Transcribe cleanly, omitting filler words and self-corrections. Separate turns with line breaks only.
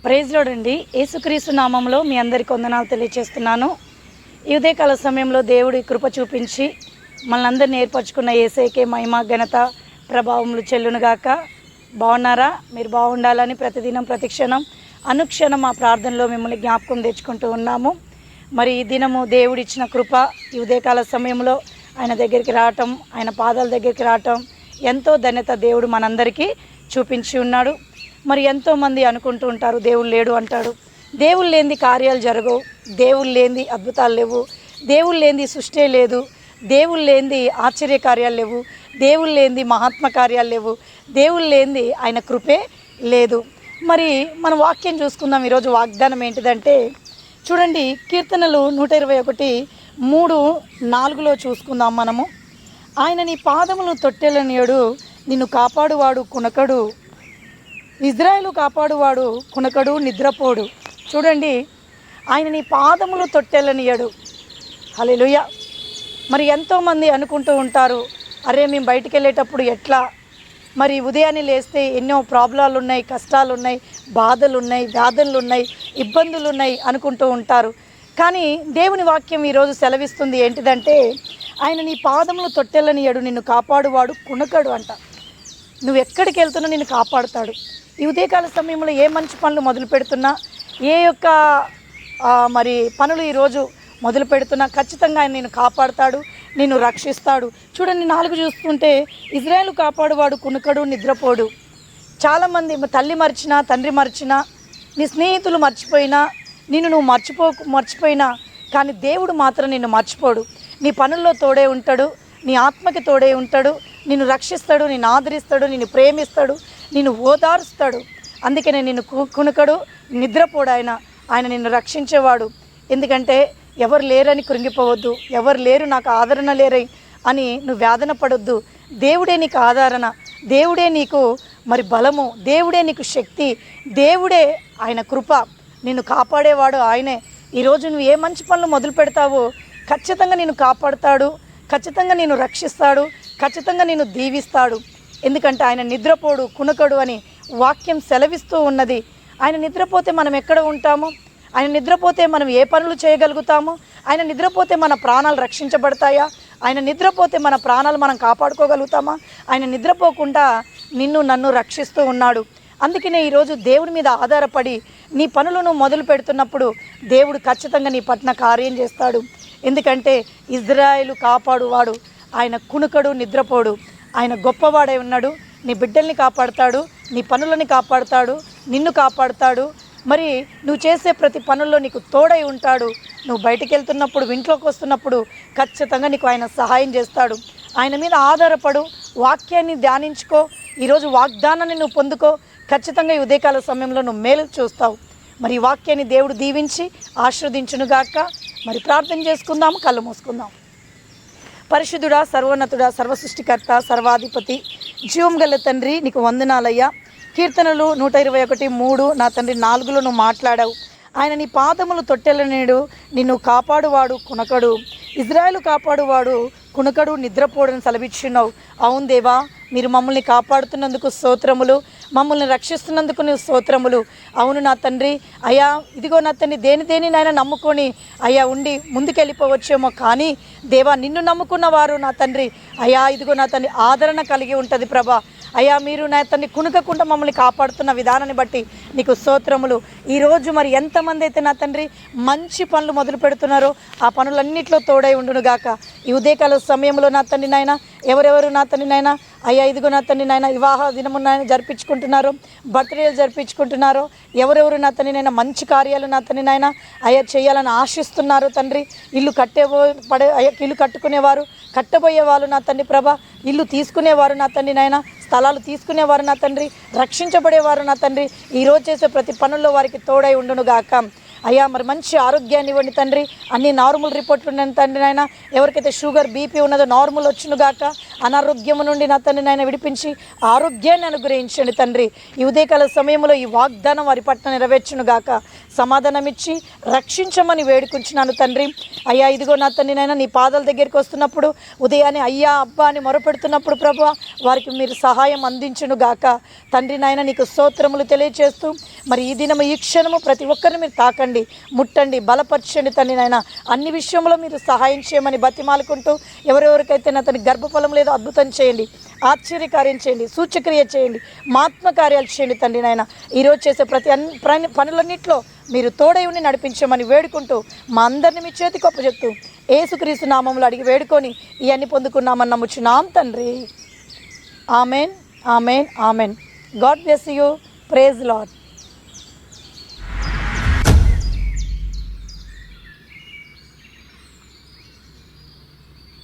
Praise lord అండి. యేసుక్రీస్తు నామంలో మీ అందరికీ వందనాలు తెలియజేస్తున్నాను. ఈ ఉదయకాల సమయంలో దేవుడి కృప చూపించి మనల్ని అందరినీ ఏర్పరచుకున్న యేసయ్యకే మహిమ ఘనత ప్రభావములు చెల్లునుగాక. బాగున్నారా? మీరు బాగుండాలని ప్రతిదినం ప్రతిక్షణం అనుక్షణం మా ప్రార్థనలో మిమ్మల్ని జ్ఞాపకం తెచ్చుకుంటూ ఉన్నాము. మరి ఈ దినము దేవుడిచ్చిన కృప, ఈ ఉదయకాల సమయంలో ఆయన దగ్గరికి రావటం, ఆయన పాదాల దగ్గరికి రావటం ఎంతో ధన్యత దేవుడు మనందరికీ చూపించి ఉన్నాడు. మరి ఎంతోమంది అనుకుంటూ ఉంటారు దేవుడు లేడు అంటాడు. దేవుడు లేనిది కార్యాలు జరగవు, దేవుడు లేనిది అద్భుతాలు లేవు, దేవుడు లేనిది సృష్టి లేదు, దేవుడు లేనిది ఆశ్చర్య కార్యాలు లేవు, దేవుడు లేనిది మహాత్మ కార్యాలు లేవు, దేవుడు లేనిది ఆయన కృపే లేదు. మరి మన వాక్యం చూసుకుందాం. ఈరోజు వాగ్దానం ఏంటిదంటే చూడండి, కీర్తనలు 121:3-4 చూసుకుందాం మనము. ఆయన నీ పాదములు తొట్టెలనియడు, నిన్ను కాపాడువాడు కునకడు, ఇజ్రాయేలు కాపాడువాడు కునకడు నిద్రపోడు. చూడండి, ఆయన నీ పాదములు తొట్టెలనియడు. హల్లెలూయా. మరి ఎంతోమంది అనుకుంటూ ఉంటారు, అరే మేము బయటికి వెళ్ళేటప్పుడు ఎట్లా, మరి ఉదయాన్నే లేస్తే ఎన్నో ప్రాబ్లాలు ఉన్నాయి, కష్టాలు ఉన్నాయి, బాధలు ఉన్నాయి, వ్యాధులు ఉన్నాయి, ఇబ్బందులు ఉన్నాయి అనుకుంటూ ఉంటారు. కానీ దేవుని వాక్యం ఈరోజు సెలవిస్తుంది ఏంటిదంటే, ఆయన నీ పాదములు తొట్టెలనియడు, నిన్ను కాపాడువాడు కునకడు అంట. నువ్వు ఎక్కడికి వెళ్తున్నా నిన్ను కాపాడుతాడు. ఈ ఉదయకాల సమయంలో ఏ మంచి పనులు మొదలు పెడుతున్నా, ఏ యొక్క మరి పనులు ఈరోజు మొదలు పెడుతున్నా ఖచ్చితంగా ఆయన నిన్ను కాపాడుతాడు, నిన్ను రక్షిస్తాడు. చూడండి, 4 చూస్తుంటే ఇజ్రాయేలు కాపాడువాడు కునకడు నిద్రపోడు. చాలామంది తల్లి మర్చినా, తండ్రి మర్చినా, నీ స్నేహితులు మర్చిపోయినా, నిన్ను నువ్వు మర్చిపోయినా కానీ దేవుడు మాత్రం నిన్ను మర్చిపోడు. నీ పనుల్లో తోడే ఉంటాడు, నీ ఆత్మకి తోడే ఉంటాడు, నిన్ను రక్షిస్తాడు, నిన్ను ఆదరిస్తాడు, నిన్ను ప్రేమిస్తాడు, నిన్ను ఓదారుస్తాడు. అందుకనే నిన్ను కునకడు నిద్రపోడు. ఆయన నిన్ను రక్షించేవాడు. ఎందుకంటే ఎవరు లేరని కృంగిపోవద్దు, ఎవరు లేరు నాకు ఆదరణ లేరై అని నువ్వు వేదన పడొద్దు. దేవుడే నీకు ఆదరణ, దేవుడే నీకు మరి బలము, దేవుడే నీకు శక్తి, దేవుడే ఆయన కృప, నిన్ను కాపాడేవాడు ఆయనే. ఈరోజు నువ్వు ఏ మంచి పనులు మొదలు పెడతావో ఖచ్చితంగా నిన్ను కాపాడుతాడు, ఖచ్చితంగా నిన్ను రక్షిస్తాడు, ఖచ్చితంగా నిన్ను దీవిస్తాడు. ఎందుకంటే ఆయన నిద్రపోడు కునకడు అని వాక్యం సెలవిస్తూ ఉన్నది. ఆయన నిద్రపోతే మనం ఎక్కడ ఉంటామో, ఆయన నిద్రపోతే మనం ఏ పనులు చేయగలుగుతామో, ఆయన నిద్రపోతే మన ప్రాణాలు రక్షించబడతాయా, ఆయన నిద్రపోతే మన ప్రాణాలు మనం కాపాడుకోగలుగుతామా? ఆయన నిద్రపోకుండా నిన్ను నన్ను రక్షిస్తూ ఉన్నాడు. అందుకనే ఈరోజు దేవుడి మీద ఆధారపడి నీ పనులను మొదలు పెడుతున్నప్పుడు దేవుడు ఖచ్చితంగా నీ పట్ల కార్యం చేస్తాడు. ఎందుకంటే ఇజ్రాయేలు కాపాడువాడు, ఆయన కునుకడు నిద్రపోడు, ఆయన గొప్పవాడై ఉన్నాడు. నీ బిడ్డల్ని కాపాడుతాడు, నీ పనులని కాపాడుతాడు, నిన్ను కాపాడుతాడు. మరి నువ్వు చేసే ప్రతి పనుల్లో నీకు తోడై ఉంటాడు. నువ్వు బయటికి వెళ్తున్నప్పుడు, ఇంట్లోకి వస్తున్నప్పుడు ఖచ్చితంగా నీకు ఆయన సహాయం చేస్తాడు. ఆయన మీద ఆధారపడు, వాక్యాన్ని ధ్యానించుకో, ఈరోజు వాగ్దానాన్ని నువ్వు పొందుకో. ఖచ్చితంగా ఈ ఉదయకాల సమయంలో నువ్వు మేలు చూస్తావు. మరి ఈ వాక్యాన్ని దేవుడు దీవించి ఆశీర్వదించునుగాక. మరి ప్రార్థన చేసుకుందాము, కళ్ళు మూసుకుందాం. పరిశుద్ధుడా, సర్వోన్నతుడా, సర్వసృష్టికర్త, సర్వాధిపతి, జీవం గల తండ్రి, నీకు వందనాలయ్యా. కీర్తనలు 121:3 నా తండ్రి 4 నువ్వు మాట్లాడావు. ఆయన నీ పాదములు తొట్టెలనేడు, నిన్ను కాపాడువాడు కునకడు, ఇజ్రాయేలు కాపాడువాడు కునకడు నిద్రపోడని సెలవిచ్చున్నావు. అవును దేవా, మీరు మమ్మల్ని కాపాడుతున్నందుకు స్తోత్రములు, మమ్మల్ని రక్షిస్తున్నందుకు నువ్వు స్తోత్రములు. అవును నా తండ్రి, అయ్యా ఇదిగో నా తండ్రి, దేని నాయన నమ్ముకొని అయ్యా ఉండి ముందుకెళ్ళిపోవచ్చేమో, కానీ దేవా నిన్ను నమ్ముకున్న వారు నా తండ్రి అయ్యా ఇదిగో నా తండ్రి ఆదరణ కలిగి ఉంటుంది ప్రభా. అయ్యా మీరు నా తండ్రి కునుకకుండా మమ్మల్ని కాపాడుతున్న విధానాన్ని బట్టి నీకు స్తోత్రములు. ఈరోజు మరి ఎంతమంది అయితే నా తండ్రి మంచి పనులు మొదలు పెడుతున్నారో ఆ పనులన్నింటిలో తోడై ఉండునుగాక. ఈ ఉదయకాల సమయంలో నా తండ్రి నాయన ఎవరెవరు నా తండ్రి నాయన అయ్యా ఇదిగో నా తండ్రి నాయన వివాహ దినము నాయన జరిపించుకుంటున్నారో, బర్త్డేలు జరిపించుకుంటున్నారో, ఎవరెవరు నా తండ్రి నాయన మంచి కార్యాలు నా తండ్రి నాయన అయ్యా చేయాలని ఆశిస్తున్నారు తండ్రి. ఇల్లు ఇల్లు కట్టుకునేవారు, కట్టబోయే వాళ్ళు నా తండ్రి ప్రభ, ఇల్లు తీసుకునేవారు నా తండ్రి నాయన, స్థలాలు తీసుకునేవారు నా తండ్రి, రక్షించబడేవారు నా తండ్రి, ఈరోజు చేసే ప్రతి పనుల్లో వారికి తోడై ఉండునుగాక. అయ్యా మరి మంచి ఆరోగ్యాన్ని ఇవ్వండి తండ్రి, అన్ని నార్మల్ రిపోర్ట్లు ఉన్నాను తండ్రి నాయన. ఎవరికైతే షుగర్ బీపీ ఉన్నదో నార్మల్ వచ్చునుగాక, అనారోగ్యము నుండి నా తండ్రి నాయన విడిపించి ఆరోగ్యాన్ని అనుగ్రహించండి తండ్రి. ఈ ఉదయకాల సమయంలో ఈ వాగ్దానం వారి పట్ల నెరవేర్చునుగాక. సమాధానం ఇచ్చి రక్షించమని వేడుకుంటున్నాను తండ్రి. అయ్యా ఇదిగో నా తండ్రి నాయన నీ పాదాల దగ్గరికి వస్తున్నప్పుడు, ఉదయాన్నే అయ్యా అబ్బా అని మొరపెడుతున్నప్పుడు ప్రభువా వారికి మీరు సహాయం అందించునుగాక తండ్రి నాయన. నీకు స్తోత్రములు తెలియజేస్తూ మరి ఈ దినము ఈ క్షణము ప్రతి ఒక్కరిని మీరు తాకండి, ముట్టండి, బలపరచండి తండ్రి నాయన. అన్ని విషయంలో మీరు సహాయం చేయమని బతిమాలుకుంటూ, ఎవరెవరికైతే నా తన గర్భఫలం లేదో అద్భుతం చేయండి, ఆశ్చర్యకార్యం చేయండి, సూచక్రియ చేయండి, ఆత్మకార్యాలు చేయండి తండ్రి నాయన. ఈరోజు చేసే ప్రతి పనులన్నింటిలో మీరు తోడై ఉండి నడిపించమని వేడుకుంటూ, మా అందరిని మీ చేతికి అప్పచెప్తూ యేసుక్రీస్తు నామములో అడిగి వేడుకొని ఇవన్నీ పొందుకున్నామని నమ్ముచున్నాం తండ్రి. Amen, amen, amen. God bless you. Praise lord.